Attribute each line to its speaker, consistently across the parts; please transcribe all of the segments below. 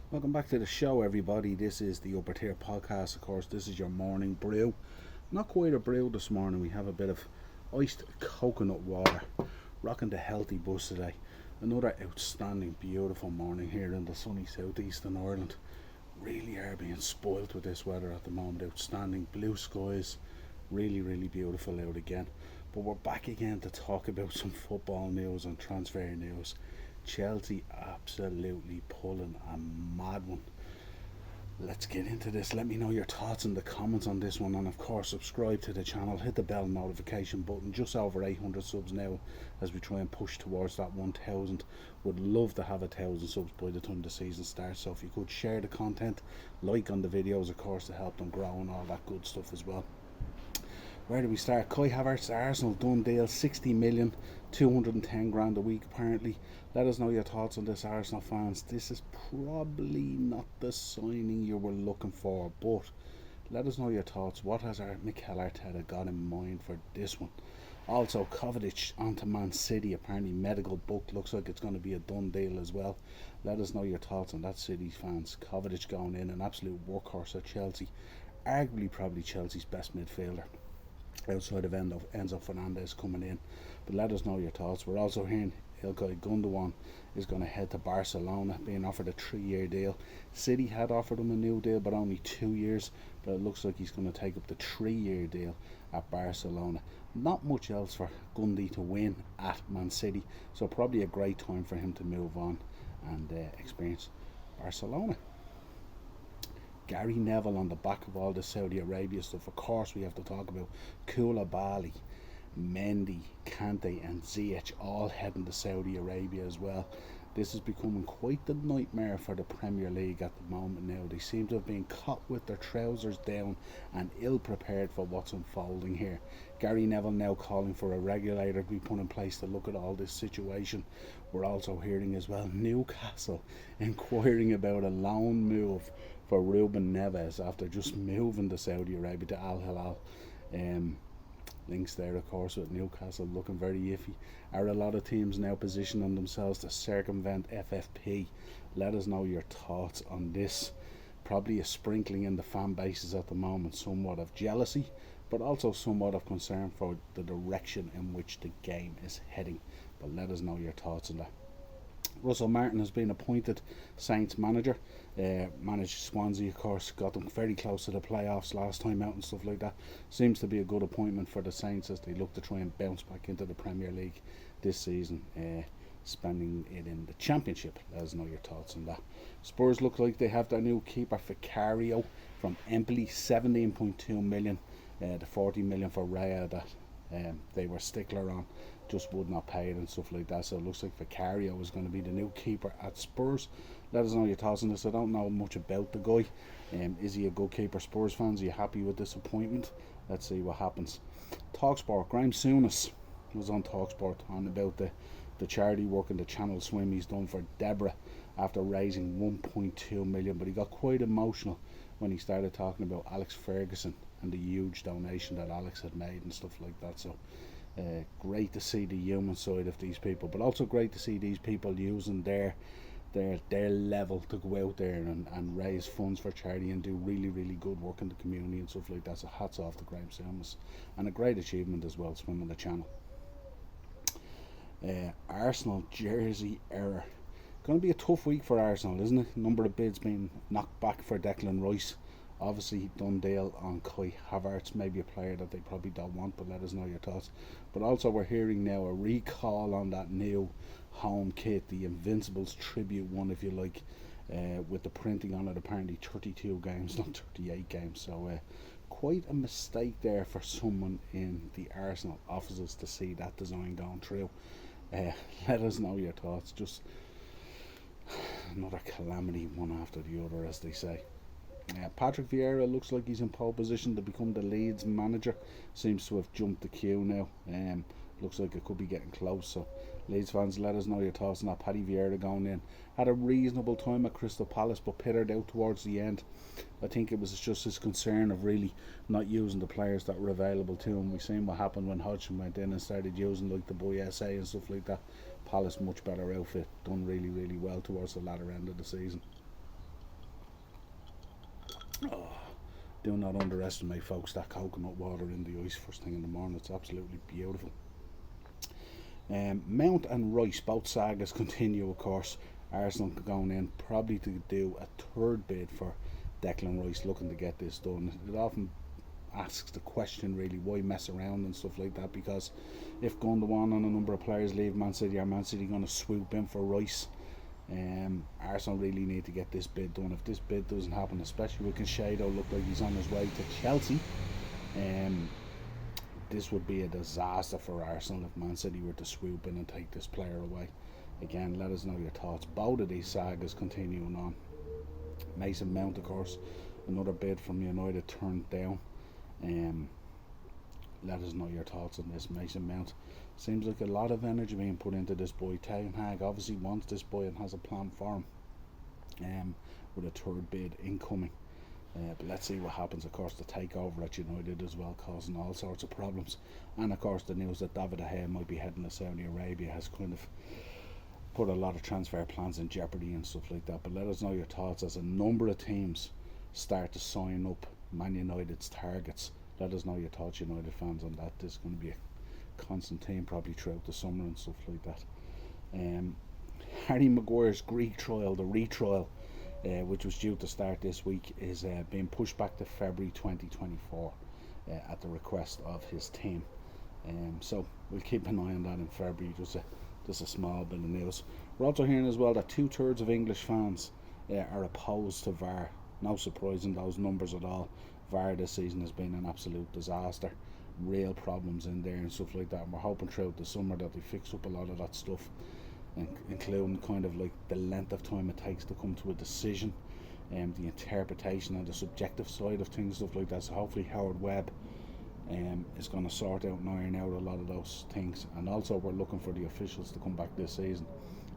Speaker 1: Welcome back to the show, everybody. This is the Upper Tier Podcast. Of course, this is your morning brew. Not quite a brew this morning. We have a bit of iced coconut water. Rocking the healthy bus today. Another outstanding, beautiful morning here in the sunny southeastern Ireland. Really are being spoilt with this weather at the moment. Outstanding blue skies. Really, really beautiful out again. But we're back again to talk about some football news and transfer news. Chelsea absolutely pulling a mad one. Let's get into this. Let me know your thoughts in the comments on this one, and of course subscribe to the channel, hit the bell notification button. Just over 800 subs now as we try and push towards that 1000. Would love to have 1000 subs by the time the season starts, so if you could share the content, like on the videos of course to help them grow and all that good stuff as well. Where do we start? Kai Havertz, Arsenal, done deal, 60 million, 210 grand a week apparently. Let us know your thoughts on this, Arsenal fans. This is probably not the signing you were looking for, but let us know your thoughts. What has our Mikel Arteta got in mind for this one? Also, Kovacic onto Man City, apparently medical book, looks like it's going to be a done deal as well. Let us know your thoughts on that, City fans. Kovacic going in, an absolute workhorse at Chelsea. Arguably probably Chelsea's best midfielder outside of Enzo Fernandez coming in. But let us know your thoughts. We're also hearing Ilkay Gundogan is going to head to Barcelona, being offered a 3-year deal. City had offered him a new deal, but only 2 years. But it looks like he's going to take up the 3-year deal at Barcelona. Not much else for Gundy to win at Man City, so probably a great time for him to move on and experience Barcelona. Gary Neville on the back of all the Saudi Arabia stuff. Of course, we have to talk about Koulibaly, Mendy, Kante, and Ziyech all heading to Saudi Arabia as well. This is becoming quite the nightmare for the Premier League at the moment now. They seem to have been caught with their trousers down and ill prepared for what's unfolding here. Gary Neville now calling for a regulator to be put in place to look at all this situation. We're also hearing as well Newcastle inquiring about a loan move for Ruben Neves after just moving to Saudi Arabia to Al Hilal. Links there, of course, with Newcastle looking very iffy. Are a lot of teams now positioning themselves to circumvent FFP? Let us know your thoughts on this. Probably a sprinkling in the fan bases at the moment, somewhat of jealousy, but also somewhat of concern for the direction in which the game is heading. But let us know your thoughts on that. Russell Martin has been appointed Saints manager. Managed Swansea, of course, got them very close to the playoffs last time out and stuff like that. Seems to be a good appointment for the Saints as they look to try and bounce back into the Premier League this season, spending it in the Championship. Let us know your thoughts on that. Spurs look like they have their new keeper Vicario from Empoli, 17.2 million. The 40 million for Raya that they were stickler on, just would not pay it and stuff like that. So it looks like Vicario is going to be the new keeper at Spurs. Let us know your thoughts on this. I don't know much about the guy. Is he a good keeper? Spurs fans, are you happy with this appointment? Let's see what happens. Talksport, Graham Souness was on Talksport on about the charity work and the channel swim he's done for Deborah after raising 1.2 million. But he got quite emotional when he started talking about Alex Ferguson and the huge donation that Alex had made and stuff like that. So great to see the human side of these people, but also great to see these people using their level to go out there and raise funds for charity and do really, really good work in the community and stuff like that. So hats off to Graham Souness, and a great achievement as well, swimming the channel. Arsenal jersey error. Going to be a tough week for Arsenal, isn't it? Number of bids being knocked back for Declan Rice. Obviously, done deal on Kai Havertz, maybe a player that they probably don't want, but let us know your thoughts. But also, we're hearing now a recall on that new home kit, the Invincibles tribute one, if you like, with the printing on it. Apparently, 32 games, not 38 games. So, quite a mistake there for someone in the Arsenal offices to see that design going through. Let us know your thoughts. Just another calamity, one after the other, as they say. Patrick Vieira looks like he's in pole position to become the Leeds manager. Seems to have jumped the queue now. Looks like it could be getting close. So, Leeds fans, let us know your thoughts on that. Paddy Vieira going in. Had a reasonable time at Crystal Palace, but pittered out towards the end. I think it was just his concern of really not using the players that were available to him. We've seen what happened when Hodgson went in and started using like the Boy SA and stuff like that. Palace, much better outfit. Done really, really well towards the latter end of the season. Oh, do not underestimate, folks, that coconut water in the ice first thing in the morning. It's absolutely beautiful. Mount and Rice, both sagas continue, of course. Arsenal going in probably to do a third bid for Declan Rice, looking to get this done. It often asks the question, really, why mess around and stuff like that, because if going to on and a number of players leave Man City, are Man City going to swoop in for Rice? Arsenal really need to get this bid done. If this bid doesn't happen, especially with Conchado look like he's on his way to Chelsea, this would be a disaster for Arsenal if Man City were to swoop in and take this player away. Again, let us know your thoughts. Both of these sagas continuing on. Mason Mount, of course, another bid from United turned down. Let us know your thoughts on this. Mason Mount seems like a lot of energy being put into this boy. Ten Hag obviously wants this boy and has a plan for him, with a third bid incoming. But let's see what happens. Of course, the takeover at United as well, causing all sorts of problems. And of course, the news that David De Gea might be heading to Saudi Arabia has kind of put a lot of transfer plans in jeopardy and stuff like that. But let us know your thoughts as a number of teams start to sign up Man United's targets. Let us know your thoughts, United fans, on that. This is going to be a constant theme probably throughout the summer and stuff like that. Harry Maguire's Greek trial, the retrial, which was due to start this week, is being pushed back to February 2024 at the request of his team. So we'll keep an eye on that in February. Just a small bit of news. We're also hearing as well that 2/3 of English fans are opposed to VAR. No surprise in those numbers at all. VAR this season has been an absolute disaster. Real problems in there and stuff like that. And we're hoping throughout the summer that they fix up a lot of that stuff, including kind of like the length of time it takes to come to a decision, and the interpretation and the subjective side of things, stuff like that. So hopefully Howard Webb is going to sort out and iron out a lot of those things. And also we're looking for the officials to come back this season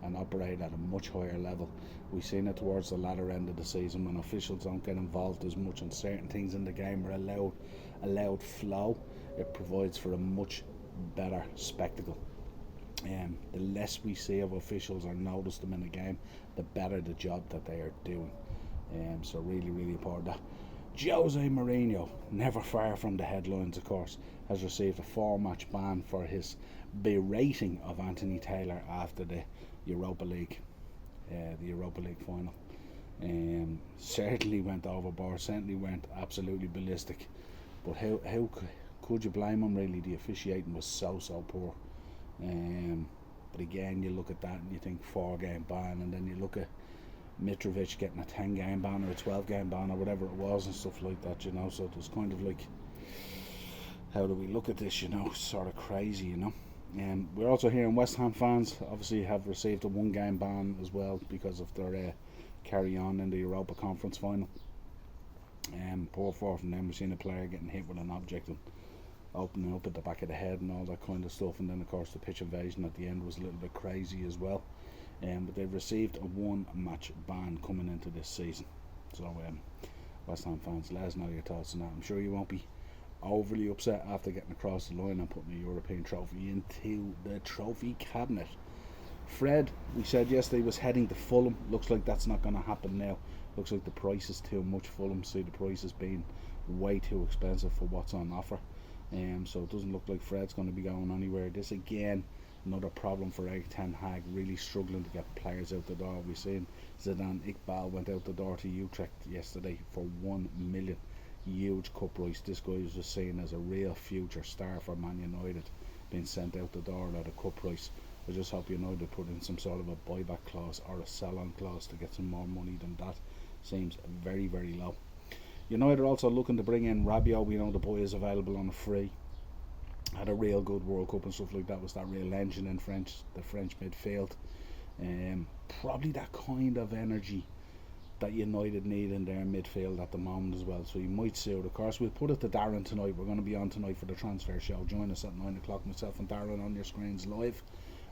Speaker 1: and operate at a much higher level. We've seen it towards the latter end of the season when officials don't get involved as much and certain things in the game are allowed flow. It provides for a much better spectacle. The less we see of officials or notice them in the game, the better the job that they are doing. So really, really important. Jose Mourinho, never far from the headlines, of course, has received a 4-match ban for his berating of Anthony Taylor after the Europa League final. Certainly went overboard, certainly went absolutely ballistic. But how could you blame him, really? The officiating was so poor. But again, you look at that and you think 4-game ban, and then you look at Mitrovic getting a 10-game ban or a 12-game ban or whatever it was and stuff like that, you know. So it was kind of like, how do we look at this, you know? Sort of crazy, you know. We're also hearing West Ham fans obviously have received a 1-game ban as well because of their carry on in the Europa Conference final. Poor for from them. We've seen a player getting hit with an object and opening up at the back of the head and all that kind of stuff, and then of course the pitch invasion at the end was a little bit crazy as well. But they've received a 1-match ban coming into this season. So West Ham fans, let us know your thoughts on that. I'm sure you won't be overly upset after getting across the line and putting a European trophy into the trophy cabinet. Fred, we said yesterday, was heading to Fulham. Looks like that's not going to happen now. Looks like the price is too much. Fulham see the price as being way too expensive for what's on offer. So it doesn't look like Fred's going to be going anywhere. This again, another problem for Eric Ten Hag, really struggling to get players out the door. We've seen Zidane Iqbal went out the door to Utrecht yesterday for 1 million. Huge cut price. This guy was just seen as a real future star for Man United, being sent out the door at a cut price. I just hope United put in some sort of a buyback clause or a sell-on clause to get some more money than that. Seems very, very low. United are also looking to bring in Rabiot. We know the boy is available on a free. Had a real good World Cup and stuff like that. Was that real engine in the French midfield. Probably that kind of energy that United need in their midfield at the moment as well. So you might suit. Of course, we'll put it to Darren tonight. We're going to be on tonight for the transfer show. Join us at 9 o'clock. Myself and Darren on your screens live.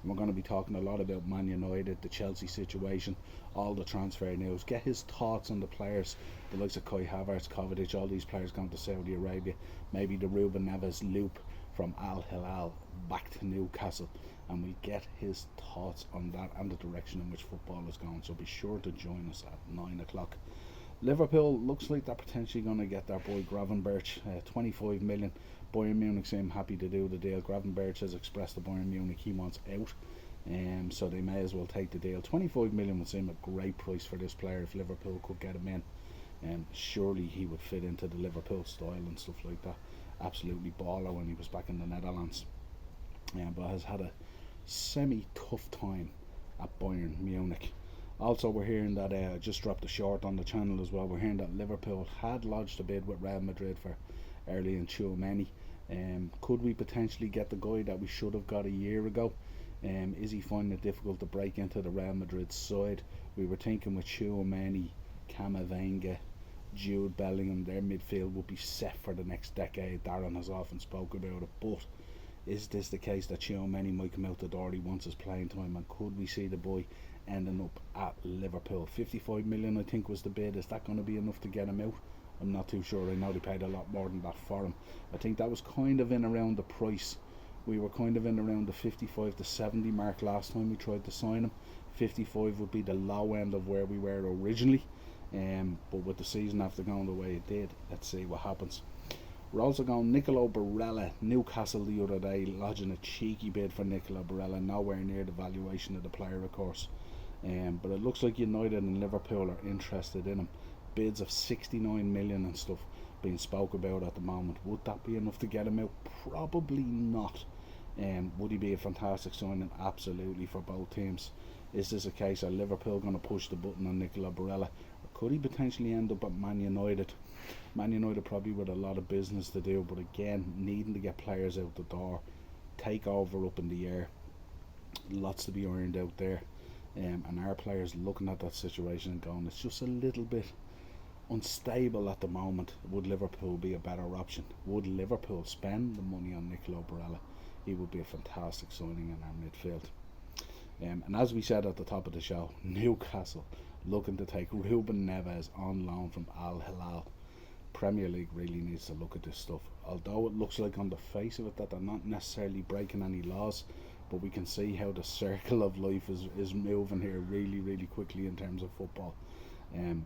Speaker 1: And we're going to be talking a lot about Man United, the Chelsea situation, all the transfer news. Get his thoughts on the players, the likes of Kai Havertz, Kovacic, all these players going to Saudi Arabia. Maybe the Ruben Neves loop from Al Hilal back to Newcastle. And we get his thoughts on that and the direction in which football is going. So be sure to join us at 9 o'clock. Liverpool looks like they're potentially going to get their boy Gravenberch, 25 million. Bayern Munich seem happy to do the deal. Gravenberch has expressed to Bayern Munich he wants out, so they may as well take the deal. 25 million would seem a great price for this player if Liverpool could get him in. Surely he would fit into the Liverpool style and stuff like that. Absolutely baller when he was back in the Netherlands, but has had a semi-tough time at Bayern Munich. Also, we're hearing that I just dropped a short on the channel as well. We're hearing that Liverpool had lodged a bid with Real Madrid for Early and Tchouameni. Could we potentially get the guy that we should have got a year ago? Is he finding it difficult to break into the Real Madrid side? We were thinking with Tchouameni, Camavinga, Jude Bellingham, their midfield would be set for the next decade. Darren has often spoke about it, but is this the case that Tchouameni might come out the door? He wants his playing time, and could we see the boy ending up at Liverpool? 55 million I think was the bid. Is that going to be enough to get him out? I'm not too sure. I know they paid a lot more than that for him. I think that was kind of in around the price. We were kind of in around the 55 to 70 mark last time we tried to sign him. 55 would be the low end of where we were originally, but with the season after going the way it did, let's see what happens. We're also going Nicolo Barella. Newcastle the other day lodging a cheeky bid for Nicolo Barella, nowhere near the valuation of the player, of course. But it looks like United and Liverpool are interested in him. Bids of 69 million and stuff being spoke about at the moment. Would that be enough to get him out? Probably not. Would he be a fantastic signing? Absolutely, for both teams. Is this a case of Liverpool going to push the button on Nicolo Barella, or could he potentially end up at Man United? Man United probably with a lot of business to do, but again, needing to get players out the door, take over up in the air, lots to be earned out there, and our players looking at that situation and going, it's just a little bit unstable at the moment. Would Liverpool be a better option? Would Liverpool spend the money on Nicolo Barella? He would be a fantastic signing in our midfield. And as we said at the top of the show, Newcastle looking to take Ruben Neves on loan from Al Hilal. Premier League really needs to look at this stuff. Although it looks like on the face of it that they're not necessarily breaking any laws, but we can see how the circle of life is moving here really quickly in terms of football.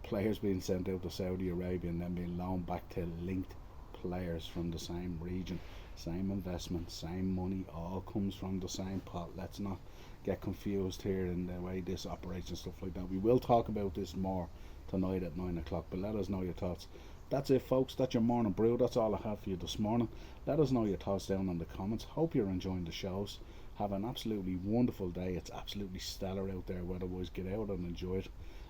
Speaker 1: Players being sent out to Saudi Arabia and then being loaned back to linked players from the same region, same investment, same money, all comes from the same pot. Let's not get confused here in the way this operates and stuff like that. We will talk about this more tonight at 9 o'clock, but let us know your thoughts. That's it, folks. That's your morning brew. That's all I have for you this morning. Let us know your thoughts down in the comments. Hope you're enjoying the shows. Have an absolutely wonderful day. It's absolutely stellar out there weather-wise. Get out and enjoy it.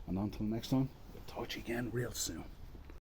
Speaker 1: And until next time, we'll talk to you again real soon.